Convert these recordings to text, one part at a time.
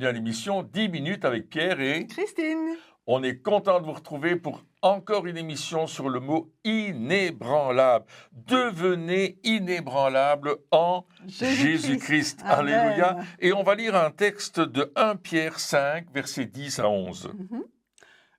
bienvenue à l'émission 10 minutes avec Pierre et Christine. On est content de vous retrouver pour encore une émission sur le mot inébranlable. Devenez inébranlable en Jésus-Christ. Alléluia. Et on va lire un texte de 1 Pierre 5, versets 10 à 11.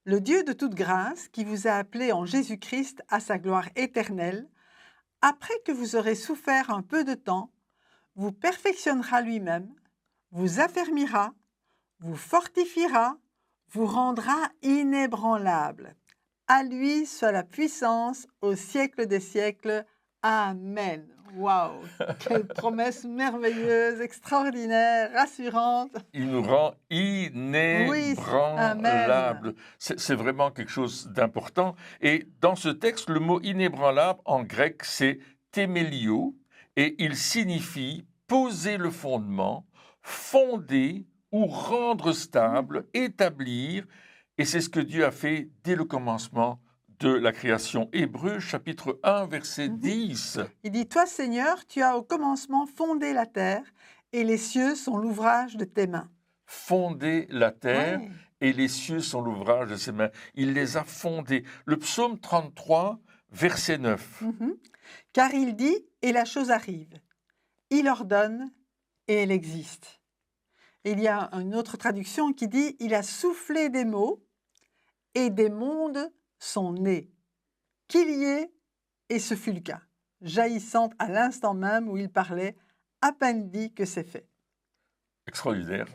Le Dieu de toute grâce, qui vous a appelé en Jésus-Christ à sa gloire éternelle, après que vous aurez souffert un peu de temps, vous perfectionnera lui-même, vous affermira, vous fortifiera, vous rendra inébranlable. À lui soit la puissance au siècle des siècles. Amen. Waouh, quelle promesse merveilleuse, extraordinaire, rassurante. Il nous rend inébranlable. Oui, c'est vraiment quelque chose d'important. Et dans ce texte, le mot inébranlable en grec, c'est thémélio, et il signifie poser le fondement, fonder ou rendre stable, établir. Et c'est ce que Dieu a fait dès le commencement de la création. Hébreux, chapitre 1, verset 10. Il dit, « Toi, Seigneur, tu as au commencement fondé la terre, et les cieux sont l'ouvrage de tes mains. » Fonder la terre, Ouais. et les cieux sont l'ouvrage de ses mains. Il les a fondés. Le psaume 33, verset 9. Car il dit, et la chose arrive. Il ordonne, et elle existe. Et il y a une autre traduction qui dit, il a soufflé des mots, et des mondes sont nés. Qu'il y ait, et ce fut le cas, jaillissant à l'instant même où il parlait, à peine dit que c'est fait. Extraordinaire.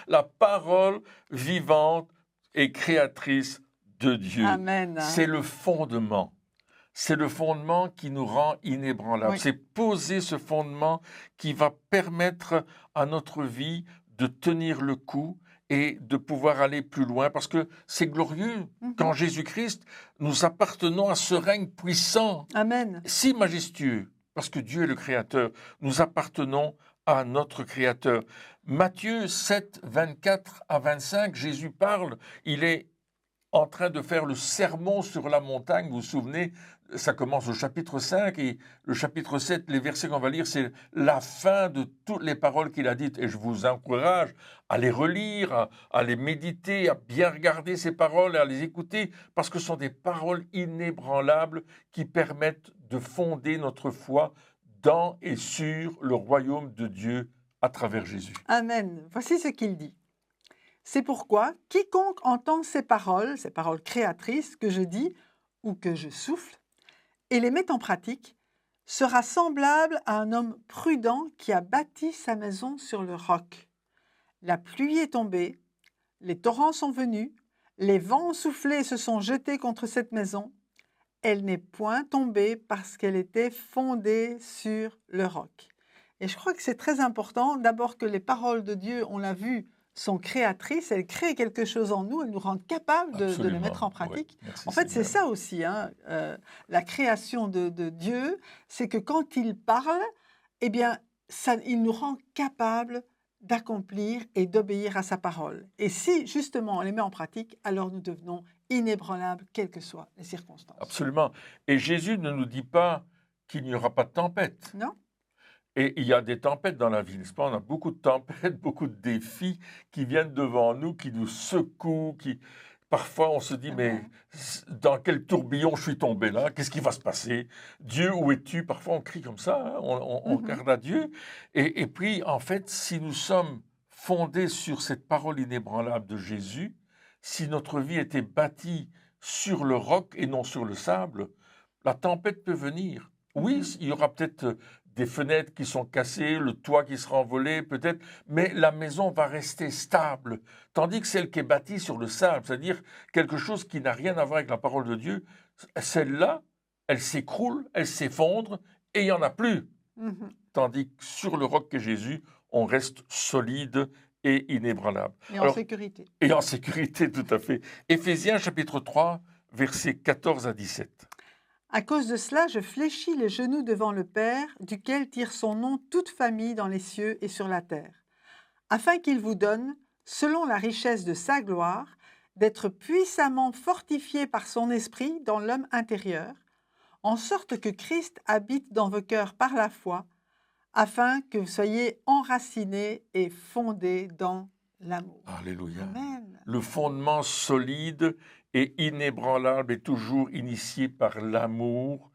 La parole vivante et créatrice de Dieu. Amen. C'est le fondement. C'est le fondement qui nous rend inébranlables. Oui. C'est poser ce fondement qui va permettre à notre vie de tenir le coup et de pouvoir aller plus loin, parce que c'est glorieux qu'en Jésus-Christ, nous appartenons à ce règne puissant, Amen. si majestueux, parce que Dieu est le Créateur. Nous appartenons à notre Créateur. Matthieu 7, 24 à 25, Jésus parle, il est en train de faire le sermon sur la montagne, vous vous souvenez, ça commence au chapitre 5 et le chapitre 7, les versets qu'on va lire, c'est la fin de toutes les paroles qu'il a dites. Et je vous encourage à les relire, à les méditer, à bien regarder ces paroles et à les écouter, parce que ce sont des paroles inébranlables qui permettent de fonder notre foi dans et sur le royaume de Dieu à travers Jésus. Amen. Voici ce qu'il dit. C'est pourquoi quiconque entend ces paroles créatrices que je dis ou que je souffle, et les met en pratique, sera semblable à un homme prudent qui a bâti sa maison sur le roc. La pluie est tombée, les torrents sont venus, les vents ont soufflé et se sont jetés contre cette maison. Elle n'est point tombée parce qu'elle était fondée sur le roc. Et je crois que c'est très important, d'abord que les paroles de Dieu, on l'a vu, sont créatrices, elles créent quelque chose en nous, elles nous rendent capables de le mettre en pratique. Oui. En fait, c'est ça aussi, la création de Dieu, c'est que quand il parle, eh bien, il nous rend capables d'accomplir et d'obéir à sa parole. Et si, justement, on les met en pratique, alors nous devenons inébranlables, quelles que soient les circonstances. Absolument. Et Jésus ne nous dit pas qu'il n'y aura pas de tempête. Non ? Et il y a des tempêtes dans la vie, n'est-ce pas? On a beaucoup de tempêtes, beaucoup de défis qui viennent devant nous, qui nous secouent, qui... Parfois, on se dit, mais dans quel tourbillon je suis tombé là? Qu'est-ce qui va se passer? Dieu, où es-tu? Parfois, on crie comme ça, hein? On regarde à Dieu. Et puis, en fait, si nous sommes fondés sur cette parole inébranlable de Jésus, si notre vie était bâtie sur le roc et non sur le sable, la tempête peut venir. Oui, il y aura peut-être des fenêtres qui sont cassées, le toit qui sera envolé peut-être, mais la maison va rester stable. Tandis que celle qui est bâtie sur le sable, c'est-à-dire quelque chose qui n'a rien à voir avec la parole de Dieu, celle-là, elle s'écroule, elle s'effondre et il n'y en a plus. Tandis que sur le roc qu'est Jésus, on reste solide et inébranlable. Et en sécurité. Et en sécurité, tout à fait. Éphésiens chapitre 3, versets 14 à 17. À cause de cela, je fléchis les genoux devant le Père, duquel tire son nom toute famille dans les cieux et sur la terre, afin qu'il vous donne, selon la richesse de sa gloire, d'être puissamment fortifié par son esprit dans l'homme intérieur, en sorte que Christ habite dans vos cœurs par la foi, afin que vous soyez enracinés et fondés dans l'amour. Alléluia. Amen. Le fondement solide et inébranlable est toujours initié par l'amour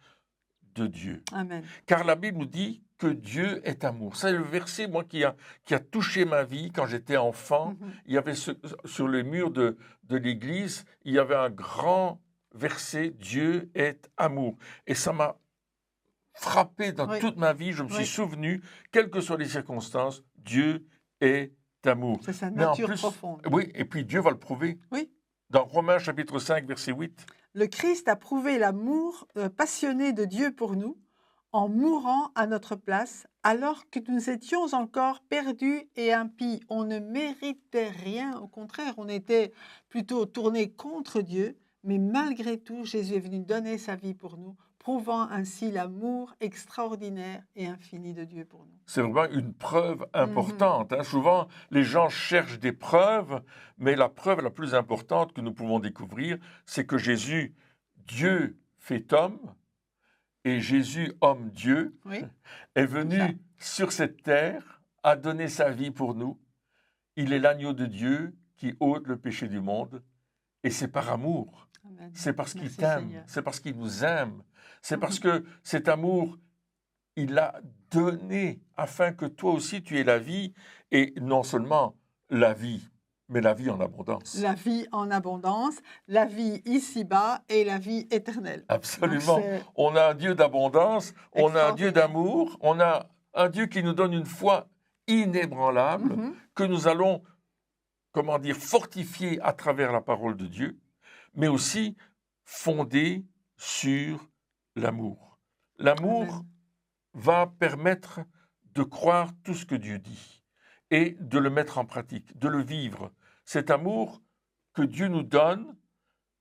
de Dieu. Amen. Car la Bible nous dit que Dieu est amour. C'est le verset, moi, qui a touché ma vie quand j'étais enfant. Mhm. Il y avait sur les murs de l'église, il y avait un grand verset, Dieu est amour. Et ça m'a frappé dans Oui. toute ma vie. Je me suis Oui. souvenu, quelles que soient les circonstances, Dieu est amour. C'est sa Mais en nature plus, profonde. oui, et puis Dieu va le prouver. Oui. Dans Romains chapitre 5, verset 8. Le Christ a prouvé l'amour passionné de Dieu pour nous en mourant à notre place alors que nous étions encore perdus et impies. On ne méritait rien, au contraire, on était plutôt tournés contre Dieu, mais malgré tout, Jésus est venu donner sa vie pour nous, prouvant ainsi l'amour extraordinaire et infini de Dieu pour nous. C'est vraiment une preuve importante. Hein. Souvent, les gens cherchent des preuves, mais la preuve la plus importante que nous pouvons découvrir, c'est que Jésus, Dieu fait homme, et Jésus, homme Dieu, Oui, est venu sur cette terre, a donné sa vie pour nous. Il est l'agneau de Dieu qui ôte le péché du monde, et c'est par amour. amen. C'est parce qu'il Merci, t'aime, Seigneur. c'est parce qu'il nous aime, c'est parce que cet amour, il l'a donné afin que toi aussi tu aies la vie, et non seulement la vie, mais la vie en abondance. La vie en abondance, la vie ici-bas et la vie éternelle. Absolument. Donc, c'est On a un Dieu d'abondance, on a un Dieu extraordinaire. d'amour, on a un Dieu qui nous donne une foi inébranlable, Mhm. que nous allons, comment dire, fortifier à travers la parole de Dieu, mais aussi fondée sur l'amour. L'amour Amen. va permettre de croire tout ce que Dieu dit et de le mettre en pratique, de le vivre. Cet amour que Dieu nous donne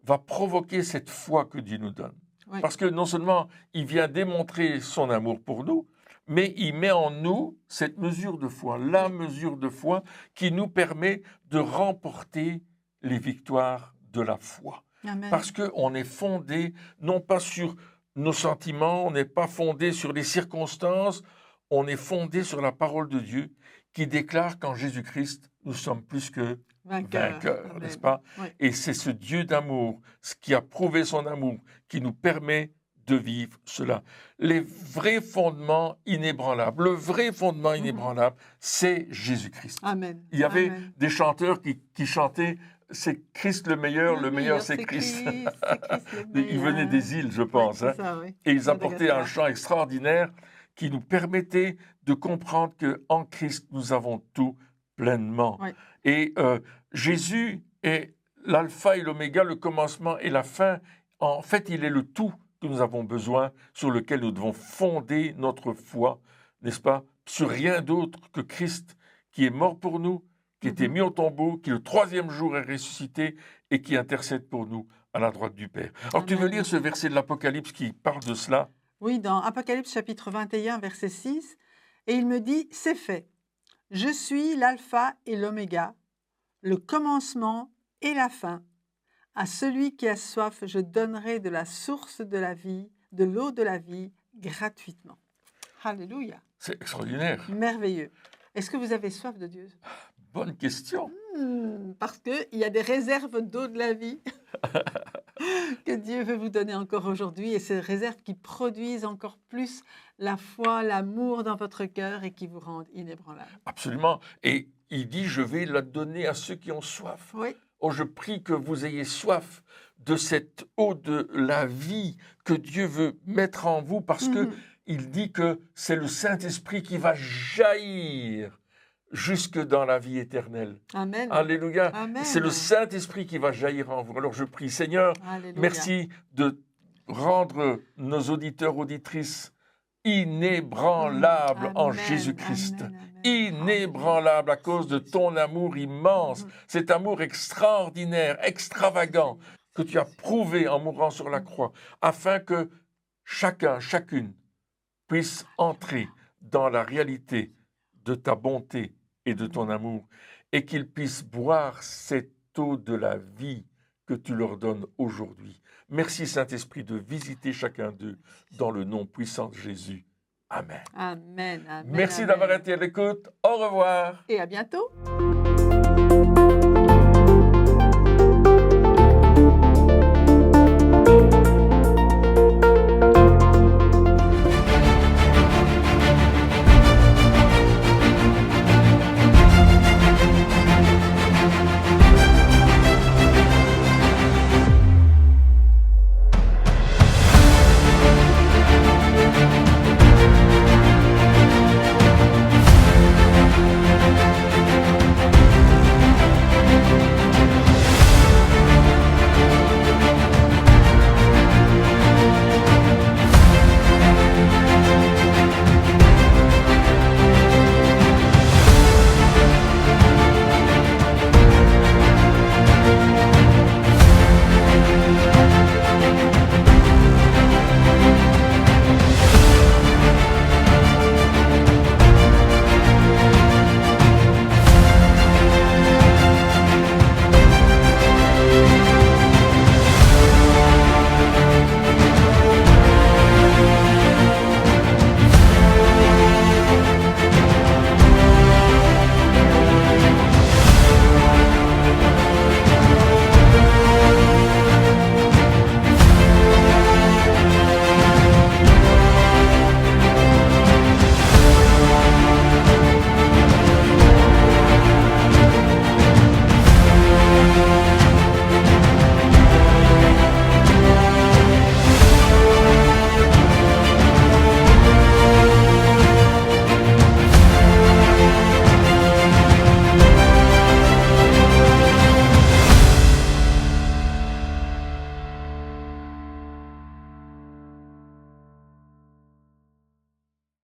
va provoquer cette foi que Dieu nous donne. Oui. Parce que non seulement il vient démontrer son amour pour nous, mais il met en nous cette mesure de foi, la mesure de foi qui nous permet de remporter les victoires de la foi. Amen. Parce qu'on est fondé non pas sur nos sentiments, on n'est pas fondé sur les circonstances, on est fondé sur la parole de Dieu qui déclare qu'en Jésus-Christ, nous sommes plus que vainqueurs, Amen. n'est-ce pas? Oui. Et c'est ce Dieu d'amour, ce qui a prouvé son amour, qui nous permet de vivre cela. Les vrais fondements inébranlables, le vrai fondement inébranlable, c'est Jésus-Christ. Amen. Il y avait Amen. des chanteurs qui chantaient « C'est Christ le meilleur c'est Christ ». C'est Christ le Ils venaient meilleur. des îles, je Oui, pense. c'est hein. ça, oui. Et ils apportaient un Madagascar. chant extraordinaire qui nous permettait de comprendre qu'en Christ, nous avons tout pleinement. Oui. Et Jésus est l'alpha et l'oméga, le commencement et la fin. En fait, il est le tout que nous avons besoin, sur lequel nous devons fonder notre foi, n'est-ce pas? Sur rien d'autre que Christ, qui est mort pour nous, qui était mis au tombeau, qui le troisième jour est ressuscité et qui intercède pour nous à la droite du Père. Alors, tu veux Amen. lire ce verset de l'Apocalypse qui parle de cela? Oui, dans Apocalypse chapitre 21, verset 6, et il me dit, c'est fait. Je suis l'alpha et l'oméga, le commencement et la fin. À celui qui a soif, je donnerai de la source de la vie, de l'eau de la vie, gratuitement. Alléluia. C'est extraordinaire. Merveilleux. Est-ce que vous avez soif de Dieu? Bonne question. Parce qu'il y a des réserves d'eau de la vie que Dieu veut vous donner encore aujourd'hui, et ces réserves qui produisent encore plus la foi, l'amour dans votre cœur et qui vous rendent inébranlable. Absolument. Et il dit, je vais la donner à ceux qui ont soif. Oui, Oh, je prie que vous ayez soif de cette eau de la vie que Dieu veut mettre en vous, parce que il dit que c'est le Saint-Esprit qui va jaillir jusque dans la vie éternelle. amen. Alléluia. Amen. C'est le Saint-Esprit qui va jaillir en vous. Alors je prie, Seigneur, Alléluia. merci de rendre nos auditeurs, auditrices inébranlables en Amen, Jésus-Christ. amen, amen. Inébranlables à cause de ton amour immense, cet amour extraordinaire, extravagant, que tu as prouvé en mourant sur la croix, afin que chacun, chacune puisse entrer dans la réalité de ta bonté et de ton amour, et qu'ils puissent boire cette eau de la vie que tu leur donnes aujourd'hui. Merci Saint-Esprit de visiter chacun d'eux dans le nom puissant de Jésus. Amen. Amen. Amen. Merci Amen. d'avoir été à l'écoute. Au revoir. Et à bientôt.